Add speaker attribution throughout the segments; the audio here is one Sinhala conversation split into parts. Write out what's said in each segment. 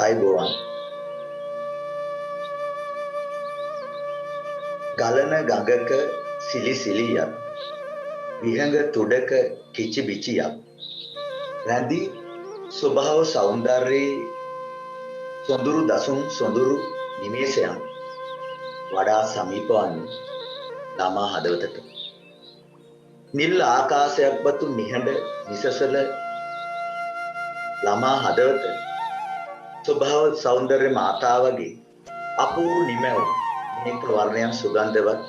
Speaker 1: අයිබෝවන් ගලන ගඟක සිලි සිලියක් විහඟ තුඩක කිචි බිචියක් රැඳි ස්වභාව සෞන්දර්යයේ සොඳුරු දසුන් සොඳුරු නිමේෂයන් වඩා සමීප වන්නේ ළමා හදවතට නිල් ආකාශයක් බතු නිහඬ නිසසල ළමා හදවත ස්වභාව සෞන්දර්ය මාතාවගේ අපූර්ව නිමැව් මේක වර්ණයන් සුගන්ධවත්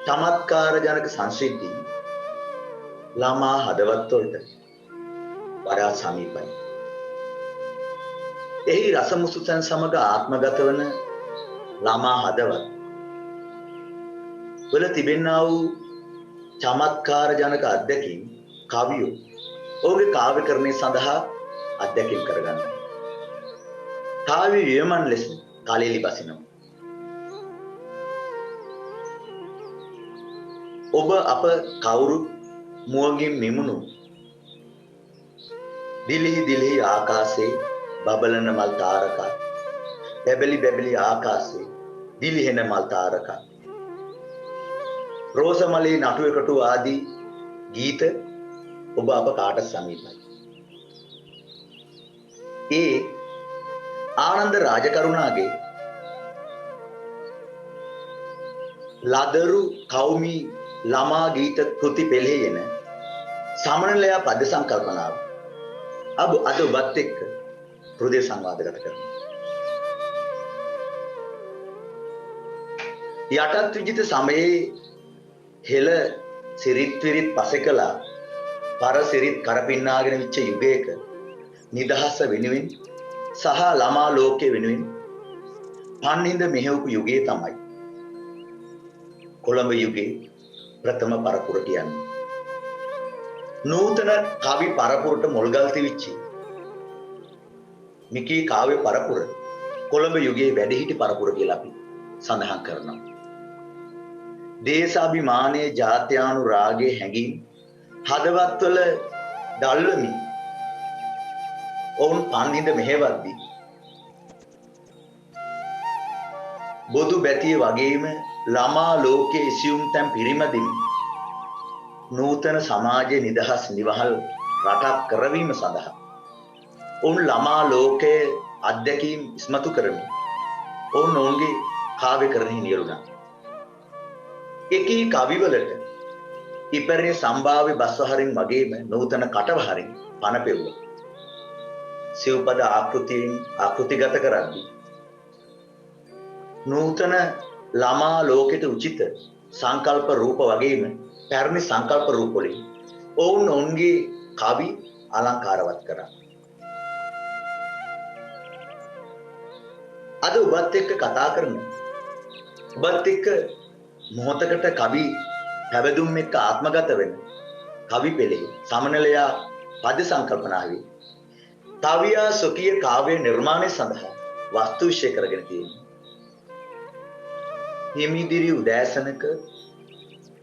Speaker 1: චමත්කාර ජනක සංසිද්ධි ළමා හදවත් වලට වඩා සමීපයි. එහි රසමුසුතන් සමග ආත්මගත වන ළමා හදවත් වල තිබෙනා වූ චමත්කාර ජනක අත්දැකීම් කවියෝ ඔහුගේ කාව්‍යකරණය සඳහා අත්දැකීම් කරගන්නවා. කාව්‍ය වියමන් ලෙස කලෙලි බසිනවා. ඔබ අප කවුරු මුවගින් නිමුණු දිලිහි දිලිහි ආකාශයේ බබලන මල් තාරකා බැබලි බැබලි ආකාශයේ දිලිහෙන මල් තාරකා රෝසමලී නටුවකට ආදී ගීත ඔබ අප කාට සමීපයි. ඒ ආනන්ද රාජකරුණාගේ ලදරු කෞමි ළමා ගීත කෘති පෙළෙහින සමනලයා පද සංකල්පනාව අද ඔබත් එක්ක හෘදය සංවාදගත කරනවා. යටත් විජිත සමයේ හෙළ සිරිත් විරිත් පසෙකලා පර සිරිත් කරපින්නාගෙන විච්ච යුගයක නිදහස වෙනුවෙන් සහ ළමා ලෝකයේ වෙනුවෙන් පන්හිඳ මෙහෙවපු යුගයේ තමයි කොළඹ යුගයේ ප්‍රථම පරපුර කියන්නේ. නූතන කවි පරපුරට මොල්ගල් තිවිච්චි මිකී කාව්‍ය පරපුර කොළඹ යුගයේ වැඩිහිටි පරපුර කියලා අපි සඳහන් කරනවා. දේශාභිමානයේ ජාත්‍යානුරාගයේ හැඟීම් හදවත්වල දල්වමින් ඔවුන් පන්හිඳ මෙහෙවද්දී බොදු බැතිය වගේම ළමා ලෝකයේ ඉසියුම් තැන් පිරිමදින් නූතන සමාජයේ නිදහස් නිවහල් රටක් කරවීම සඳහා ඔවුන් ළමා ලෝකයේ අත්දැකීම් ඉස්මතු කරමින් ඔවුන්ගේ කාව්‍යකරණෙහි නියැලුණා. එකී කවිවලට ඉපැරණි සම්භාව්‍ය බස්වහරින් වගේම නූතන කටවහරින් පණ පෙව්වා. සිව්පද ආකෘතියෙන් ආකෘතිගත කරද්දී නූතන ළමා ලෝකෙට උචිත සංකල්ප රූප වගේම පැරණි සංකල්ප රූප වලින් ඔවුන්ගේ කවි අලංකාරවත් කරා. අද ඔබත් එක්ක කතා කරන ඔබත් එක්ක මොහොතකට කවි පැවැදුම් එක්ක ආත්මගත වෙන කවි පෙළේ සමනලයා පද සංකල්පනාවේ කවියා සොකීය කාව්‍ය නිර්මාණය සඳහා වස්තු විශ්ය කරගෙන තියෙනවා. හිමිදිරි උදෑසනක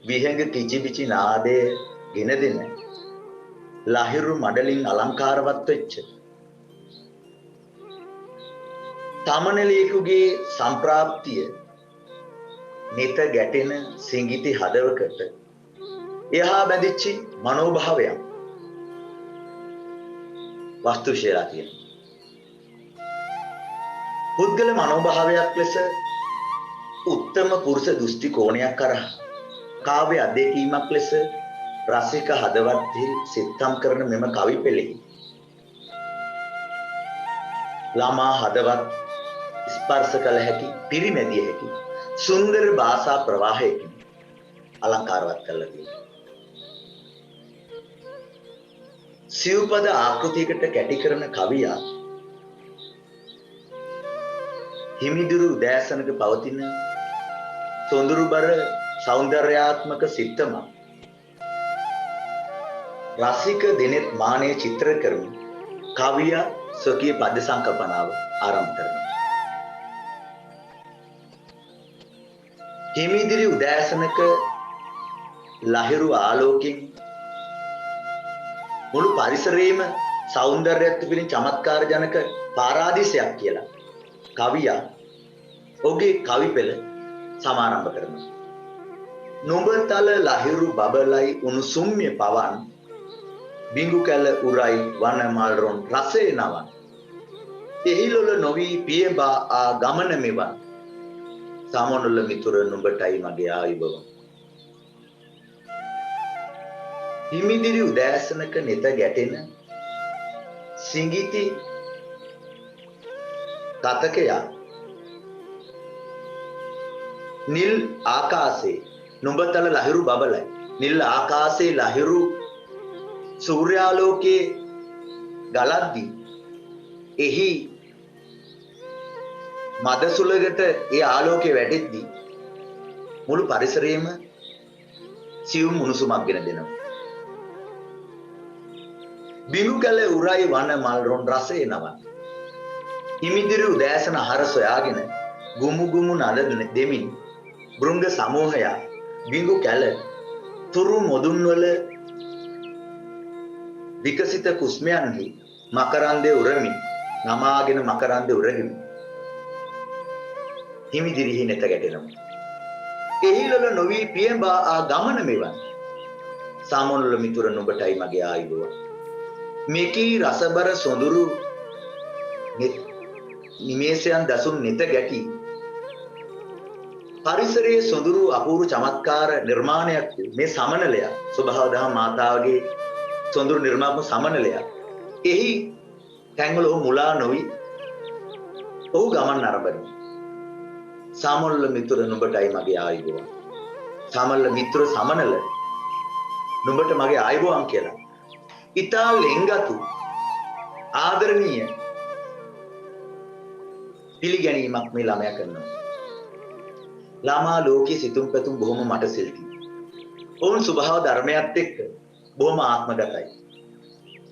Speaker 1: විහඟ කිචිබිචි නාදයේ ගෙන දෙන ලහිරු මඩලින් අලංකාරවත් වෙච්ච තමනලියෙකුගේ සම්ප්‍රාප්තිය නිත ගැටෙන සිඟිති හදවකට එහා බැඳිච්ච මනෝභාවයක් වස්තු විශ්යලා තියෙනවා. පුද්ගල මනෝභාවයක් ලෙස උත්තම පුරුෂ දෘෂ්ටි කෝණයක් කරා කාව්‍ය අධ්‍යක්ීමක් ලෙස රසික හදවත්හි සිත්තම් කරන මෙම කවි පෙළෙහි ළමා හදවත් ස්පර්ශ කළ හැකි පිරිමැදිය හැකි සුන්දර භාෂා ප්‍රවාහයකින් අලංකාරවත් කරලා තියෙනවා. සිව්පද ආකෘතියකට කැටි කරන කවියා හිමිදුරු උදෑසනක පවතින සොඳුරුබර සෞන්දර්යාත්මක සිත්තම රසික දෙනෙත් මානයේ චිත්‍ර කරමින් කවියා ස්වකීය පද සංකල්පනාව ආරම්භ කරනවා. හිමිදිරි උදෑසනක ලහිරු ආලෝකයෙන් මුළු පරිසරයේම සෞන්දර්යයක් තිබෙන චමත්කාර ජනක පාරාදීසයක් කියලා කවියා ඔහුගේ කවි පෙළ සමාරම්භ කරනවා. නුඹතල ලහිරු බබලයි උණුසුම්ය පවන් බිඟු කැල උරයි වන මල් රොන් රසේ නවන් එහිලොල නොවි පියබා ආ ගමන මෙවන් සමනොල මිතුර නුඹටයි මගේ ආයුබෝවන්. හිමිදිරි උදෑසනක නෙත ගැටෙන සිඟිති තතකයා නිල් ආකාශේ නුඹතල ලහිරු බබලයි. නිල් ආකාශේ ලහිරු සූර්යාලෝකයේ ගලද්දී එහි මද සුලකට ඒ ආලෝකය වැටෙද්දී මුළු පරිසරයේම සියුම් උණුසුමක් ගෙන දෙනවා. බිඟු කැල උරයි වන මල් රොන් රසේ නවන් හිමිදිරි උදෑසන ආහාර සොයාගෙන ගුමු ගුමු නද දෙමින් බෘංග සමූහය බිඟු කැල තුරු මොදුන්වල විකසිත කුස්මයන්හි මකරන්දේ උරමින් නමාගෙන මකරන්දේ උරහිමි හිමිදිරිහි නෙත ගැටෙනවා. එහිලොල නොවි පියඹා ආ ගමන මෙවන් සාමොනොල මිතුර නුඹටයි මගේ ආයුබෝවන්. මේකී රසබර සොඳුරු නිමේෂයන් දසුන් නෙත ගැටි පරිසරයේ සොඳුරු අපූර්ව චමත්කාර නිර්මාණයක් මේ සමනලය ස්වභාව දහම් මාතාවගේ සොඳුරු නිර්මාණ සමනලය එහි තැන්වල මුලා නොවි ඔහු ගමන් නරඹනවා. සාමොල්ල මිතුර නුඹටයි මගේ ආයුබෝවන්. සාමොල්ල මිතුර සමනල නුඹට මගේ ආයුබෝවන් කියලා ඉතා ලෙන්ගතු ආදරණීය පිළිගැනීමක් මේ ළමයා කරනවා. ළමා ලෝකයේ සිතුම් පැතුම් බොහොම මට සිල්ටි. ඔවුන් ස්වභාව ධර්මයත් එක්ක බොහොම ආත්මගතයි.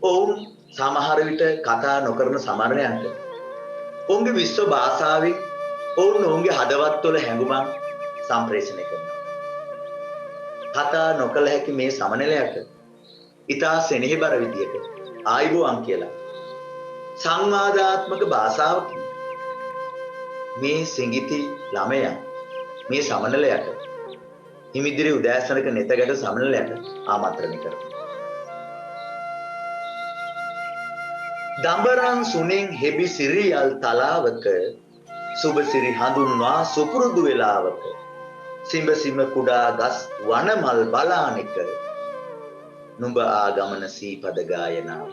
Speaker 1: ඔවුන් සමහර විට කතා නොකරන සමරණයන්ට ඔවුන්ගේ විශ්ව භාෂාවෙන් ඔවුන්ගේ හදවත්වල හැඟුමන් සම්ප්‍රේෂණය කරනවා. කතා නොකළ හැකි මේ සමනලයට ඉතා සෙනෙහබර විදියට ආයුබෝවන් කියලා සංවාදාත්මක භාෂාවකින් මේ සිඟිති ළමයා මේ සමනලයට හිමිදිරි උදෑසනක නෙතගැට සමනලයට ආමන්ත්‍රණය කරනවා. දඹරන් සුනෙන් හෙබි සිරියල් තලාවක සුබ සිරි හඳුන්වා සුපුරුදු වේලාවක සිඹ සිඹ කුඩා ගස් වනමල් බලානික නුඹ ආගමන සීපද ගායනාව.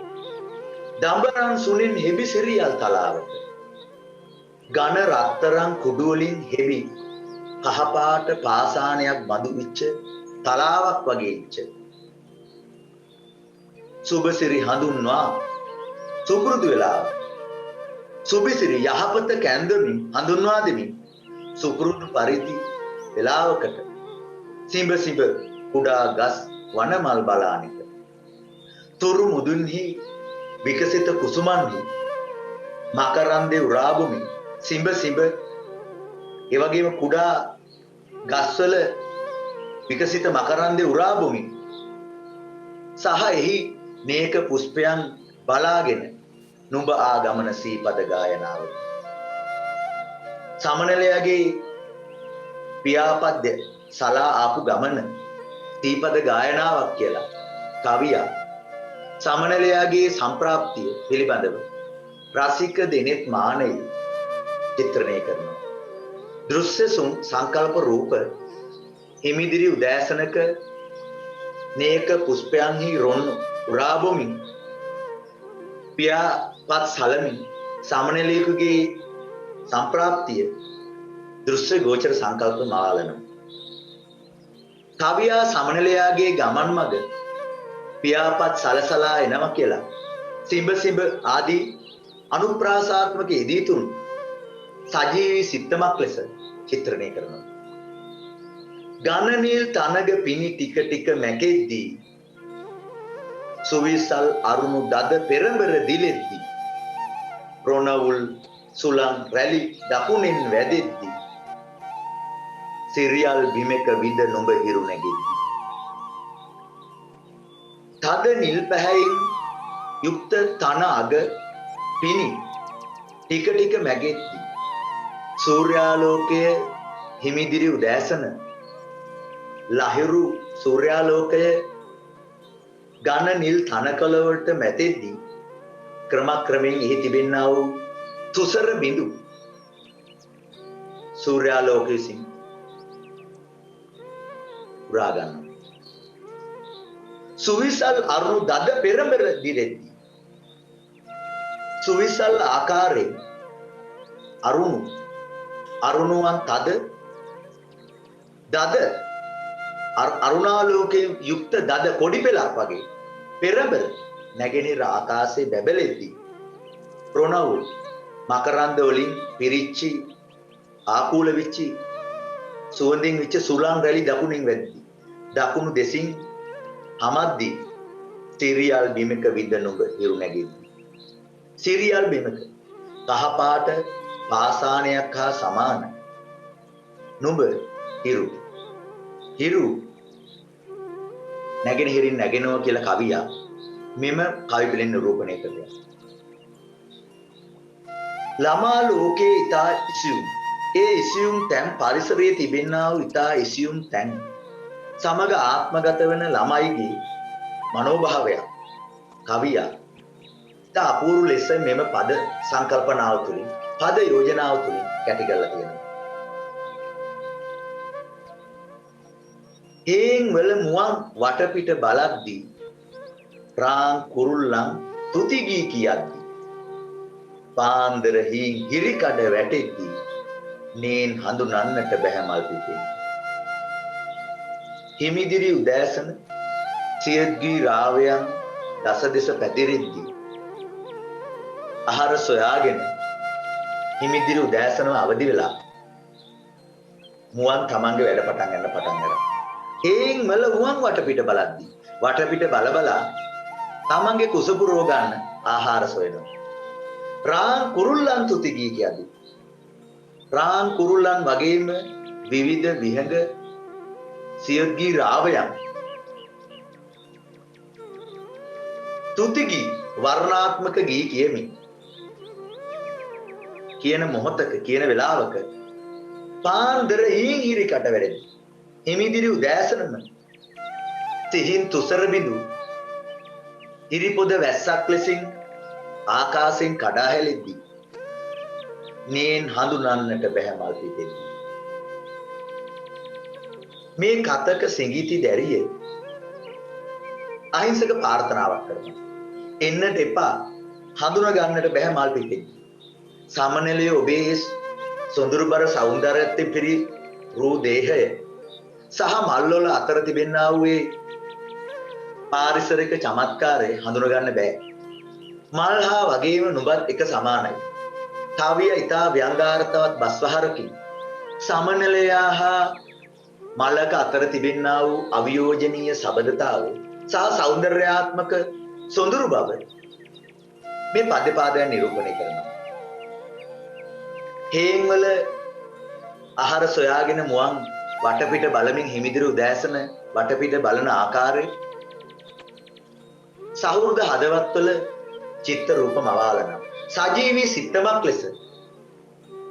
Speaker 1: දඹරන් සුනෙන් හෙබි සිරියල් තලාවක ඝන රත්තරන් කුඩු වලින් හෙබි කහපාට පාසානයක් බඳු විච්ච තලාවක් වගේ ඉච්ච සුබසිරි හඳුන්වා සුපුරුදු වෙලාව සුබසිරි යහපත කැඳමින් හඳුන්වා දෙමින් සුපුරුදු පරිදි වෙලාවකට සිඹ සිඹ කුඩා ගස් වනමල් බලානික තුරු මුදුන්හි විකසිත කුසුමන්හි මකරන්දේ උරාබුමි සිඹ සිඹ ඒ වගේම කුඩා ගස්වල විකසිත මකරන්දේ උරාබුමි සහ එහි නේක පුෂ්පයන් බලාගෙන නුඹ ආගමන සීපද ගායනාව. සමනලයාගේ පියාපද්‍ය සලා ආපු ගමන සීපද ගායනාවක් කියලා කවියා සමනලයාගේ සම්ප්‍රාප්තිය පිළිබඳව රසික දෙනෙත් මානෙයි චිත්‍රණය කරනවා. දෘශ්‍ය සංකල්ප රූප හිමිදිරි උදෑසනක නේක පුෂ්පයන්හි රොන් උරාබොමින් පියාපත් සලමින් සමනලයෙකුගේ සම්ප්‍රාප්තිය දෘශ්‍ය ගෝචර සංකල්ප මාලනවා. කවියා සමනලයාගේ ගමන් මඟ පියාපත් සලසලා එනවා කියලා සිඹ සිඹ ආදී අනුප්‍රාසාත්මක යෙදීතුන් සජීවී සිත්තමක් ලෙස චිත්‍රණය කරනවා. ගණනීල් තනග පිණි ටික ටික මැකෙද්දී සුවිසල් අරුණු දද පෙරඹර දිලෙද්දී රොණවුල් සුලං රැලි දකුණෙන් වැදෙද්දී සිරියල් බිමක විඳ නොඹ හිරු නැගෙද්දී තද නිල් පැහැයෙන් යුක්ත තන අග පිණි ටික මැගෙද්දී සූර්යාලෝකයේ හිමිදිරි උදෑසන ලහිරු සූර්යාලෝකය ඝන නිල් තනකොළ වලට මැදෙද්දී ක්‍රමක්‍රමයෙන් එහි තිබෙනා වූ තුසර බිඳු සූර්යාලෝකයේ සිං උරා ගන්නවා. සුවිසල් අරුණු දද පෙරමෙර දිරෙද්දී සුවිසල් ආකාරයෙන් අරුණුවන් දද අරුණාලෝකයෙන් යුක්ත දද කොඩි පෙළක් වගේ පෙරමෙර නැගෙනහිර ආකාශයේ බැබලෙද්දී ප්‍රණව මකරන්ද වලින් පිරිච්චි ආකූල වෙච්චි සුවඳින් විච්ච සුලං රැලි දකුණින් වැද්දී දකුණු දෙසින් හමද්දී සිරියල් බිමක විද නුඹ හිරු නැගෙද්දී සිරියල් බිමක කහ පාට පාසානයක් හා සමාන නුඹ හිරු නැගෙනහිරින් නැගෙනවා කියලා කවියා මෙම කවි පෙළෙන් නිරූපණය කළා. ළමා ලෝකේ ඊතා ඉසියුම් ඒ ඉසියුම් තැන් පරිසරයේ තිබෙනා වූ ඊතා ඉසියුම් තැන් සමග ආත්මගත වන ළමයිගේ මනෝභාවය කවියා ඊතා අපූර්ව ලෙස මෙම පද සංකල්පනාව තුළින් පද යෝජනාව තුළින් කැටි කරලා තියෙනවා. හේන් වල මුවන් වටපිට බලද්දී රාන් කුරුල්ලන් තුති ගී කියද්දී පාන්දර හීන් ගිරි කඩ වැටෙද්දී නේන් හඳුනන්නට බැහැ මල් පිපෙන හිමිදිරි උදෑසන සියග්ගී රාවයන් දස දෙස පැතිරෙද්දී ආහාර සොයාගෙන හිමිදිරි උදෑසනම අවදි වෙලා මුවන් තමන්ගේ වැඩ පටන් ගන්නවා. හේන් වල මුවන් වටපිට බලද්දී වටපිට බල තමන්ගේ කුස පුරව ගන්න ආහාර සොයනවා. රාන් කුරුල්ලන් තුති ගී කියද්දී රාන් කුරුල්ලන් වගේම විවිධ විහඟ සියග්ගී රාවයන් තුති ගී වර්ණාත්මක ගී කියමින් කියන මොහොතක කියන වෙලාවක පාන්දර හීන් හිරි කට වැරෙද්දී හිමිදිරි උදෑසනම සිහින් තුසර බිඳු ඉරිපොද වැස්සක් ලෙසින් ආකාශයෙන් කඩා හැලෙද්දී නේන් හඳුනන්නට බැහැ මල් පිපෙද්දී මේ කතක සිඟිති දැරිය අහිංසක ප්‍රාර්ථනාවක් කරනවා. එන්නට එපා හඳුනා ගන්නට බැහැ මල් පිපෙද්දී සමනලයේ ඔබේ සොඳුරුබර సౌందර්යයෙන් පිරි රූ දේහය සහ මල්වල අතර තිබෙනා වූ පාරිසරික චමත්කාරය හඳුනා ගන්න බෑ. මල් හා වගේම නුඹත් එක සමානයි. කවිය ඊතා ව්‍යංගාර්ථවත් බස්වහරකින් සමනලයා හා මලක අතර තිබෙනා වූ අවියෝජනීය සබඳතාව සහ సౌందర్యාත්මක සොඳුරු බව මේ පද්‍යපාදයන් නිරූපණය කරනවා. හේන් වල ආහාර සොයාගෙන මුවන් වටපිට බලමින් හිමිදිරි උදෑසන වටපිට බලන ආකාරය සහෘද හදවත්වල චිත්ත රූප මවාලන සජීවී සිත්තමක් ලෙස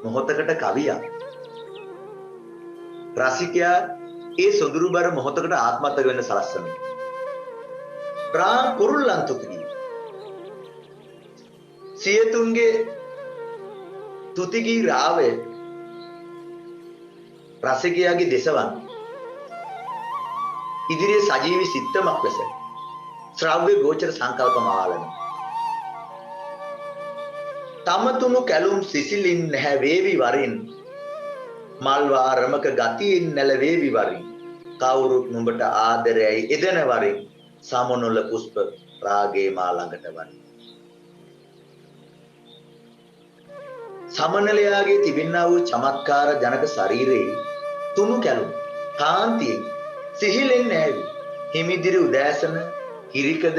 Speaker 1: මොහොතකට කවියා රසිකයා ඒ සොඳුරුබර මොහොතකට ආත්මගත වෙන්න සලස්වනවා. රාන් කුරුල්ලන් තුති සියතුන්ගේ තුතිගී රාවය රසිකයාගේ දෙසවන් ඉදිරියේ සජීවී සිත්තමක් ලෙස ශ්‍රාව්‍ය ගෝචර සංකල්ප මවාලන තමතුණු කැලුම් සිසිලින් නැහැ වේවි වරින් මල් වාරමක ගතියින් නැලවේවි වරින් කවුරුත් නුඹට ආදරයයි එදෙන වරින් සමනොල පුෂ්ප රාගේ මා ළඟට වරින් සමනලයාගේ තිබෙනා වූ චමත්කාර ජනක ශරීරයේ තුණු කැලුම් කාන්තියෙන් සිහිලෙන් නැවි හිමිදිරි උදෑසන හිරිකද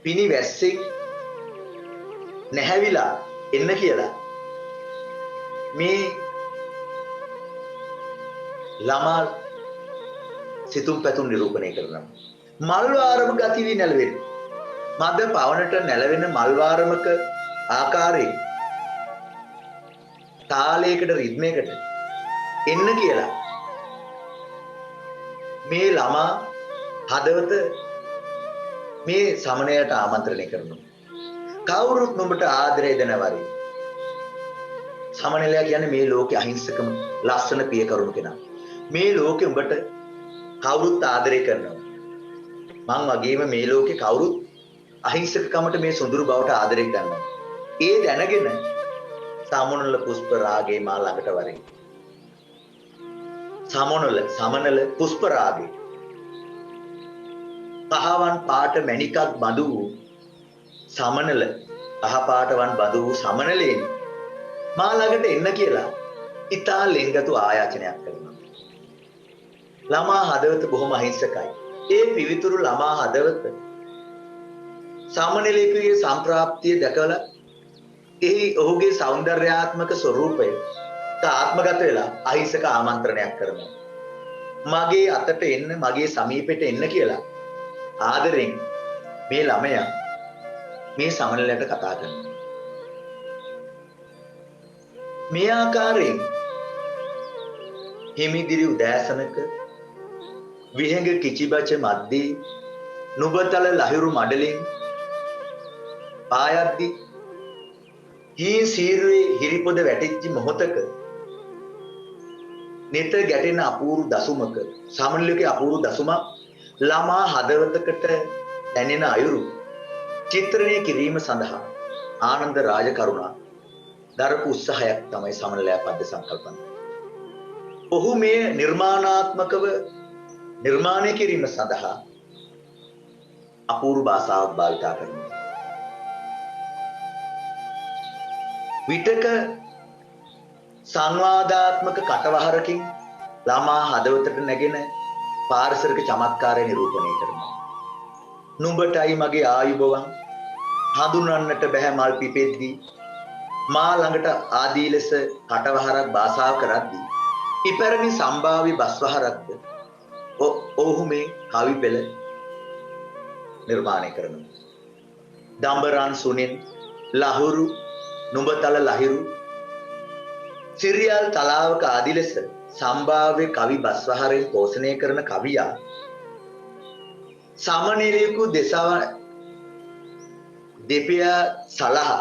Speaker 1: පිණි වැස්සෙන් නැහැවිලා එන්න කියලා මේ ළමා සිතුම් පැතුම් නිරූපණය කරනවා. මල් වාරම ගති වී නැලවෙන මද පවනට නැලවෙන මල් වාරමක ආකාරයෙන් තාලයකට රිද්මයකට එන්න කියලා මේ ළමා හදවත මේ සමනයට ආමන්ත්‍රණය කරනවා. කවුරුත් නුඹට ආදරය දෙනවරි. සමනලයා කියන්නේ මේ ලෝකේ අහිංසකම ලස්සන පියකරුණු කෙනා. මේ ලෝකේ උඹට කවුරුත් ආදරය කරනවා. මං වගේම මේ ලෝකේ කවුරුත් අහිංසකකමට මේ සොඳුරු බවට ආදරය කරනවා. ඒ දැනගෙන සමනල පුෂ්ප රාගේ මා ළඟට වරේ. සමනල පුෂ්ප රාගේ පහවන් පාට මණිකක් බඳු වූ සමනල පහ පාටවන් බඳු වූ සමනලෙන් මා ළඟට එන්න කියලා ඉතා ලෙන්ගතු ආයාචනයක් කරනවා. ළමා හදවත බොහොම අහිංසකයි. ඒ පිවිතුරු ළමා හදවත සමනලෙකුගේ සම්ප්‍රාප්තිය දැකලා එහි ඔහුගේ సౌందర్యාත්මක ස්වરૂපය ආත්මගත වෙලා අහිංසක ආමන්ත්‍රණයක් කරනවා. මගේ අතට එන්න, මගේ සමීපෙට එන්න කියලා ආදරෙන් මේ ළමයා මේ සමනලයට කතා කරනවා. මේ ආකාරයෙන් හිමිදිරි උදෑසනක විහඟ කිචිබච මැද්දේ නුබතල ලහිරු මඩලින් පායද්දි හී සීරුවේ හිරිපොද වැටිච්ච මොහොතක නිත ගැටෙන අපූර්ව දසුමක සමනලයේ අපූර්ව දසුමක් ළමා හදවතකට දැනෙන අයුරු චිත්‍රණය කිරීම සඳහා ආනන්ද රාජකරුණා දරපු උත්සාහයක් තමයි සමනලයා පද්‍ය සංකල්පන. ඔහු මේ නිර්මාණාත්මකව නිර්මාණය කිරීම සඳහා අපූර්ව භාෂාවක් භාවිත කරනවා. විතක සංවාදාත්මක කටවහරකින් ළමා හදවතට නැගෙන පාරිසරික චමත්කාරය නිරූපණය කරනවා. නුඹටයි මගේ ආයුබෝවන් හඳුනන්නට බැහැ මල් පිපෙද්දී මා ළඟට ආදී ලෙස කටවහරක් භාෂාව කරද්දී ඉපැරණි සම්භාව්‍ය බස්වහරක්ද ඔහු මේ කවි පෙළ නිර්මාණය කරනවා. දඹරන් සුනින් ලහුරු නුඹතල ලහිරු සිරියල් තලාවක ආදී ලෙස සම්භාව්‍ය කවි බස්වහරෙන් පෝෂණය කරන කවියා සමනලයෙකු දෙපියා සලහ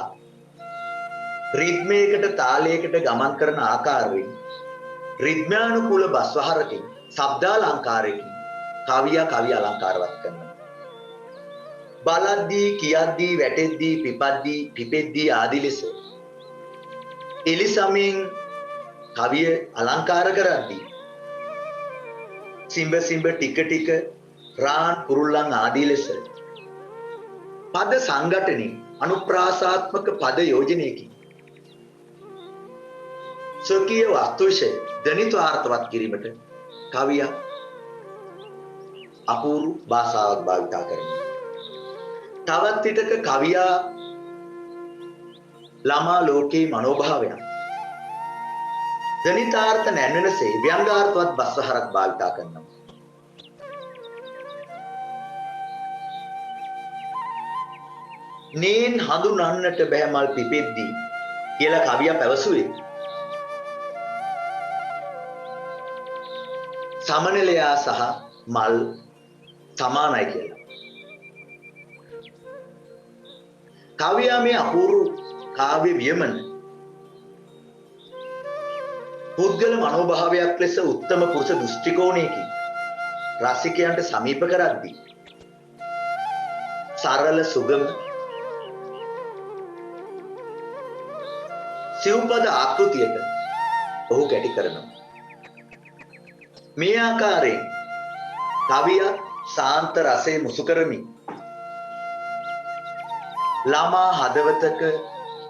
Speaker 1: රිද්මයකට තාලයකට ගමන් කරන ආකාරයෙන් රිද්මානුකූල බස්වහරකින් ශබ්දාලංකාරයකින් කවියා කවි අලංකාරවත් කරනවා. බලද්දී කියද්දී වැටෙද්දී පිපද්දී පිපෙද්දී ආදී ලෙස එලිසමින් කවිය අලංකාර කරද්දී සිඹ ටික ටික රාන් කුරුල්ලන් ආදී ලෙස පද සංගඨනී අනුප්‍රාසාත්මක පද යෝජනයකින් ස්වකීය වස්තුවිෂය ධනිත්වාර්ථවත් කිරීමට කවියා අපූර්ව භාෂාවක් භාවිත කරනවා. තවත් විටක කවියා ළමා ලෝකේ මනෝභාවයන් ධනිතාර්ථ නැන්වෙනසේ ව්‍යංගාර්ථවත් බස්වහරක් භාවිත කරනවා. නේන් හඳුනන්නට බෑ මල් පිපෙද්දී කියලා කවියා පැවසුවේ සමනලයා සහ මල් සමානයි කියලා. කවියා මේ අපූර්ව කාව්‍ය වියමන පුද්ගල මනෝභාවයක් ලෙස උත්තම පුරුෂ දෘෂ්ටි කෝණයකින් රසිකයන්ට සමීප කරද්දී සරල සුගම සිව්පද ආකෘතියට ඔහු කැටි කරනවා. මේ ආකාරයෙන් කවියා සාන්ත රසයේ මුසු කරමින් ළමා හදවතක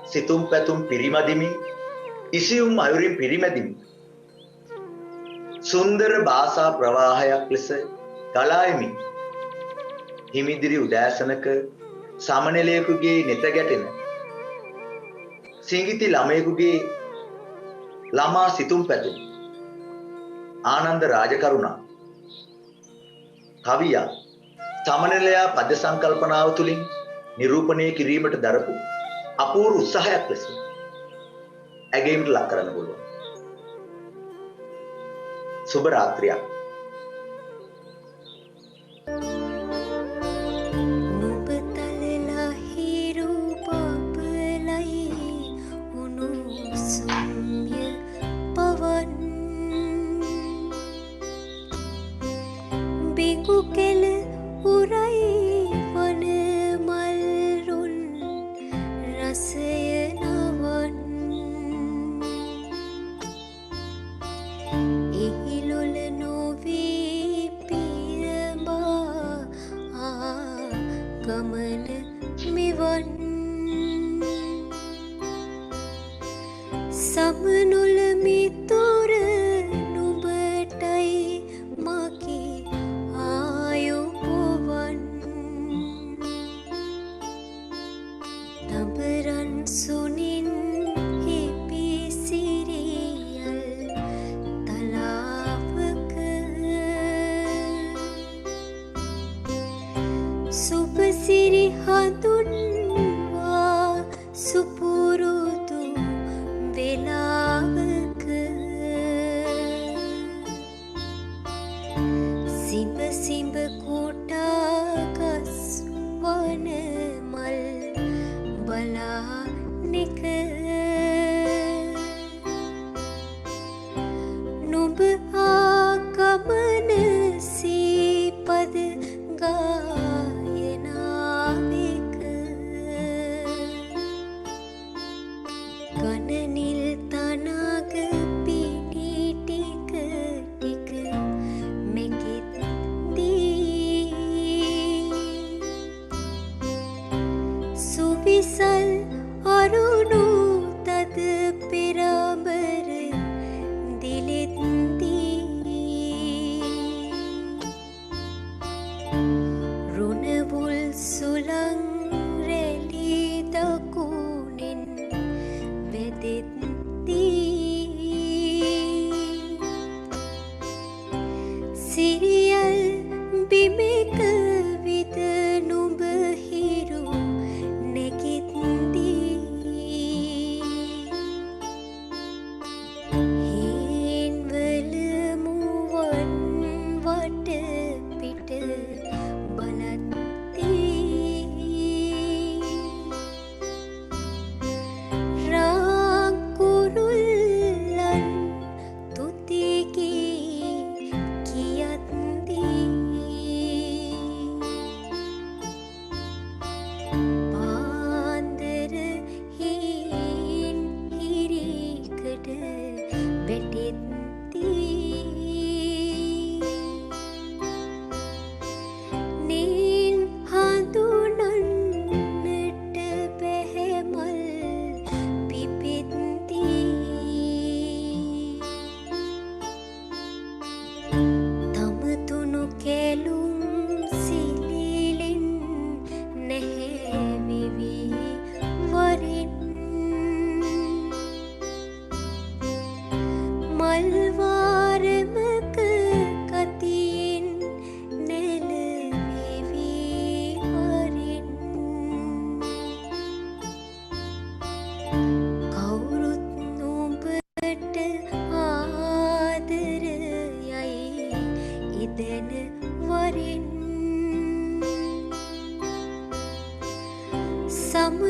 Speaker 1: සිතුම් පැතුම් පිරිමැදිමින් ඉසියුම් අයුරින් පිරිමැදිමින් සුන්දර භාෂා ප්‍රවාහයක් ලෙස ගලායමින් හිමිදිරි උදෑසනක සමනලයෙකුගේ නෙත ගැටෙන සිඟිති ළමයෙකුගේ ළමා සිතුම් පැතුම් ආනන්ද රාජකරුණා කවියා සමනලයා පද සංකල්පනාව තුළින් නිරූපණය කිරීමට දරපු අපූර්ව උත්සාහයක් ලෙස ඇගීමට ලක් කරන්න පුළුවන්. සුබ රාත්‍රියක්.
Speaker 2: සමනොල මිතුර නුඹටයි මගේ ආයුබෝවන් තඹරන් සුනින් හිපි සිරියල් තලාවක සුපසිරි හඳුන්වා සුපුරුදු වෙලාවක සිඹ සිඹ කුටාගස් වන මල් බලානෙක නුඹ ආගමන සීපද ගායනාවෙක ගණනිල් තනාග පිටි ටික ටික මෙකිත්දී සුවිසල් අරුණු තද පෙරඹර දිලෙත්දී රුණවුල් සුළං රැලි දකුණෙන් සිරියල් බිමෙක විද නුඹ හිරු නැගිත්දී හේන්වල මුවන් වට පිට බලද්දී රාකුරුල්ලන් තුතිකී කියද්දී පාන්දර හීන් හිරිකට වැටෙද්දී නින් හඳුනන්නට බැහැ මල් පිපෙද්දී තමතුණු කැලුම් සිලිලෙන් නැහැවිවි වරින් මල්වාරමක කතියෙන් නැලවිවි වරින් කවුරුත් නුඹට ආදරයයි ඉදෙන වරින් සම